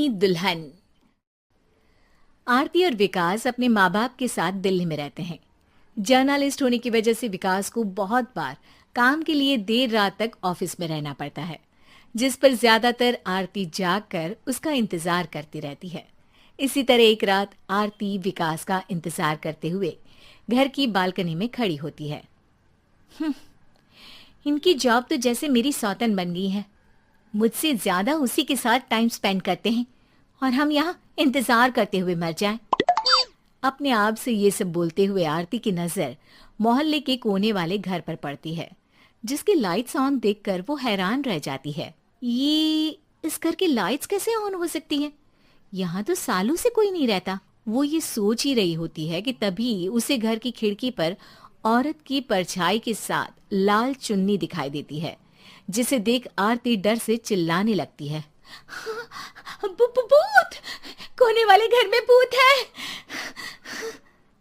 नई दुल्हन। आरती और विकास अपने माँ बाप के साथ दिल्ली में रहते हैं। जर्नलिस्ट होने की वजह से विकास को बहुत बार काम के लिए देर रात तक ऑफिस में रहना पड़ता है, जिस पर ज्यादातर आरती जागकर उसका इंतजार करती रहती है। इसी तरह एक रात आरती विकास का इंतजार करते हुए घर की बालकनी में खड़ी होती है। इनकी जॉब तो जैसे मेरी सौतन बन गई है। मुझसे ज्यादा उसी के साथ टाइम स्पेंड करते हैं और हम यहाँ इंतजार करते हुए मर जाएं। अपने आप से ये सब बोलते हुए आरती की नजर मोहल्ले के कोने वाले घर पर पड़ती है, जिसकी लाइट्स ऑन देखकर वो हैरान रह जाती है। ये इस घर की लाइट्स कैसे ऑन हो सकती हैं? यहाँ तो सालों से कोई नहीं रहता। वो ये सोच ही रही होती है कि तभी उसे घर की खिड़की पर औरत की परछाई के साथ लाल चुन्नी दिखाई देती है, जिसे देख आरती डर से चिल्लाने लगती है। भूत! कोने वाले घर में भूत है!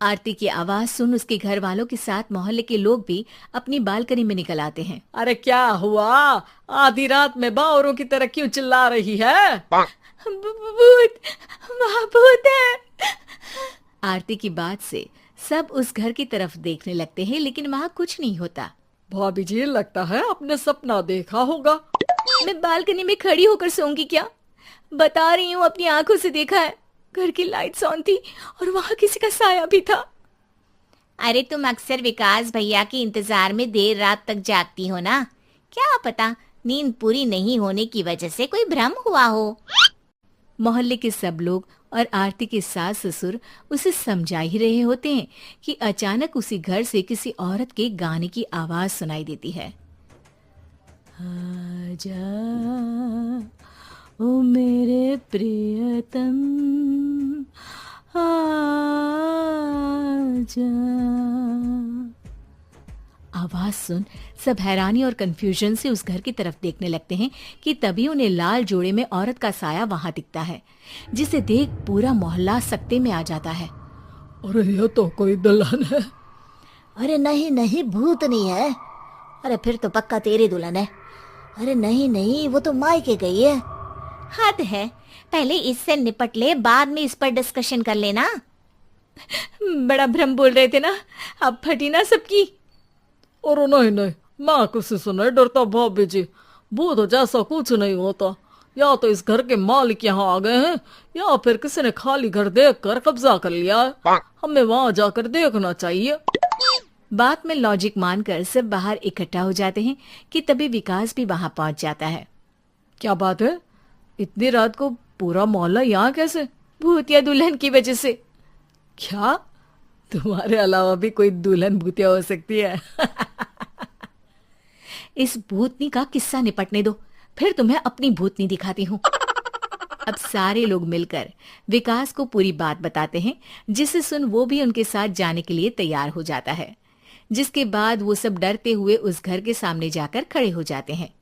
आरती की आवाज सुन उसके घर वालों के साथ मोहल्ले के लोग भी अपनी बालकनी में निकल आते हैं। अरे क्या हुआ? आधी रात में बावरों की तरह क्यों चिल्ला रही है? भूत! वहाँ भूत है! आरती की बात से सब उस घर की तरफ देखने लगते हैं, लेकिन वहाँ कुछ नहीं होता। भाभी जी, लगता है आपने सपना देखा होगा। मैं बालकनी में खड़ी होकर सोऊंगी क्या? बता रही हूँ, अपनी आंखों से देखा है। घर की लाइट्स ऑन थी और वहाँ किसी का साया भी था। अरे तुम अक्सर विकास भैया के इंतजार में देर रात तक जागती हो ना, क्या पता नींद पूरी नहीं होने की वजह से कोई भ्रम हुआ हो। मोहल्ले के सब लोग और आरती के सास ससुर उसे समझा ही रहे होते हैं कि अचानक उसी घर से किसी औरत के गाने की आवाज सुनाई देती है। आजा ओ मेरे प्रियतम आजा। आवाज सुन सब हैरानी और कंफ्यूजन से उस घर की तरफ देखने लगते हैं कि तभी उन्हें लाल जोड़े में औरत का साया वहां दिखता है, जिसे देख पूरा मोहल्ला सकते में आ जाता है। अरे ये तो कोई दुल्हन है। अरे नहीं नहीं, भूत नहीं है। अरे फिर तो पक्का तेरी दुल्हन है। अरे नहीं नहीं, वो तो मायके गई है। हद है, पहले इससे निपट ले, बाद में इस पर डिस्कशन कर लेना। बड़ा भ्रम बोल रहे थे ना, अब फटी ना सबकी। और नहीं नहीं, मैं किसी से नहीं डरता भाभी जी। भूत जैसा कुछ नहीं होता। या तो इस घर के मालिक यहाँ आ गए हैं, या फिर किसी ने खाली घर देख कर कब्जा कर लिया है। हमें वहाँ जाकर देखना चाहिए। बात में लॉजिक मानकर सब बाहर इकट्ठा हो जाते हैं कि तभी विकास भी वहां पहुंच जाता है। क्या बात है? इतनी रात को पूरा मोहल्ला यहाँ कैसे? भूतिया दुल्हन की वजह से। क्या तुम्हारे अलावा भी कोई दुल्हन भूतिया हो सकती है? इस भूतनी का किस्सा निपटने दो, फिर तुम्हें अपनी भूतनी दिखाती हूँ। अब सारे लोग मिलकर विकास को पूरी बात बताते हैं, जिसे सुन वो भी उनके साथ जाने के लिए तैयार हो जाता है। जिसके बाद वो सब डरते हुए उस घर के सामने जाकर खड़े हो जाते हैं।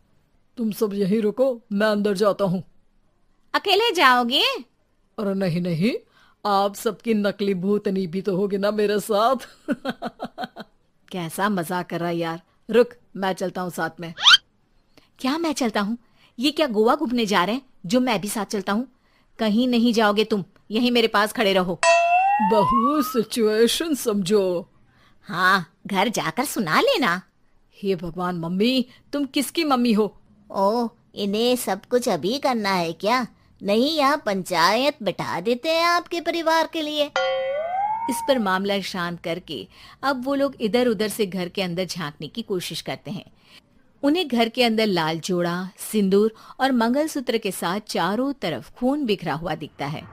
तुम सब यहीं रुको, मैं अंदर जाता हूँ। अकेले जाओगे? अरे नहीं नहीं, आप सबकी नकली भूतनी भी तो होगी ना मेरे साथ। कैसा मजाक कर रहा है यार। रुक, मैं चलता हूँ साथ में। क्या मैं चलता हूँ? ये क्या गोवा घूमने जा रहे हैं जो मैं भी साथ चलता हूँ? कहीं नहीं जाओगे तुम, यहीं मेरे पास खड़े रहो। बहू, सिचुएशन समझो। हाँ, घर जाकर सुना लेना। हे भगवान, मम्मी तुम किसकी मम्मी हो? ओ, इन्हें सब कुछ अभी करना है क्या? नहीं, यहाँ पंचायत बिठा देते हैं आपके परिवार के लिए। इस पर मामला शांत करके अब वो लोग इधर उधर से घर के अंदर झांकने की कोशिश करते हैं। उन्हें घर के अंदर लाल जोड़ा, सिंदूर और मंगलसूत्र के साथ चारों तरफ खून बिखरा हुआ दिखता है।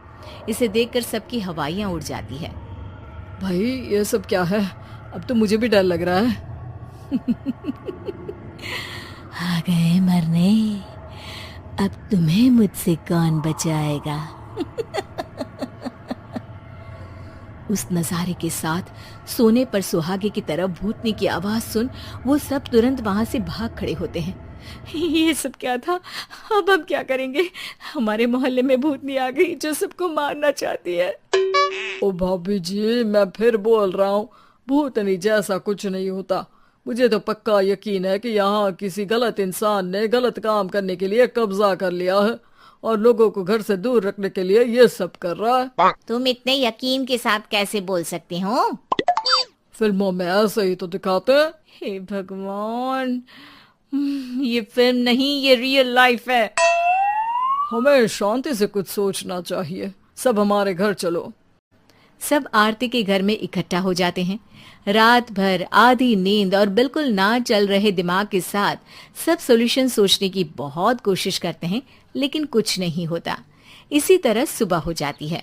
इसे देखकर सबकी हवाइयां उड़ जाती है। भाई ये सब क्या है? अब तो मुझे भी डर लग रहा है। आ गए मरने, अब तुम्हें मुझसे कौन बचाएगा? उस नजारे के साथ सोने पर सुहागे की तरफ भूतनी की आवाज सुन वो सब तुरंत वहां से भाग खड़े होते हैं। ये सब क्या था? अब हम क्या करेंगे? हमारे मोहल्ले में भूतनी आ गई जो सबको मारना चाहती है। ओ भाभी जी, मैं फिर बोल रहा हूँ, भूतनी जैसा कुछ नहीं होता। मुझे तो पक्का यकीन है कि यहाँ किसी गलत इंसान ने गलत काम करने के लिए कब्जा कर लिया है और लोगों को घर से दूर रखने के लिए ये सब कर रहा है। तुम इतने यकीन के साथ कैसे बोल सकते हो? फिल्मों में ऐसे ही तो दिखाते हैं। हे भगवान, ये फिल्म नहीं, ये रियल लाइफ है। हमें शांति से कुछ सोचना चाहिए। सब हमारे घर चलो। सब आरती के घर में इकट्ठा हो जाते हैं। रात भर आधी नींद और बिल्कुल ना चल रहे दिमाग के साथ सब सॉल्यूशन सोचने की बहुत कोशिश करते हैं, लेकिन कुछ नहीं होता। इसी तरह सुबह हो जाती है।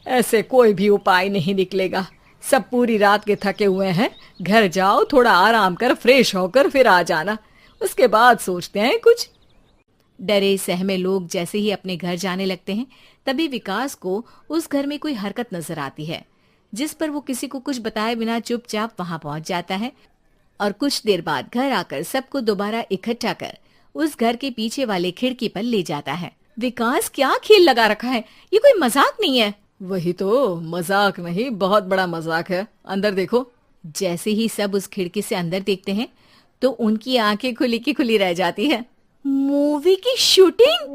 ऐसे कोई भी उपाय नहीं निकलेगा। सब पूरी रात के थके हुए हैं। घर जाओ, थोड़ा आराम कर, फ्रेश होकर फिर आ जाना, उसके बाद सोचते हैं कुछ। डरे सहमे लोग जैसे ही अपने घर जाने लगते हैं, तभी विकास को उस घर में कोई हरकत नजर आती है, जिस पर वो किसी को कुछ बताए बिना चुपचाप वहां पहुंच जाता है और कुछ देर बाद घर आकर सबको दोबारा इकट्ठा कर उस घर के पीछे वाले खिड़की पर ले जाता है। विकास, क्या खेल लगा रखा है? ये कोई मजाक नहीं है। वही तो, मजाक नहीं, बहुत बड़ा मजाक है। अंदर देखो। जैसे ही सब उस खिड़की से अंदर देखते हैं तो उनकी आंखें खुली की खुली रह जाती है। मूवी की शूटिंग?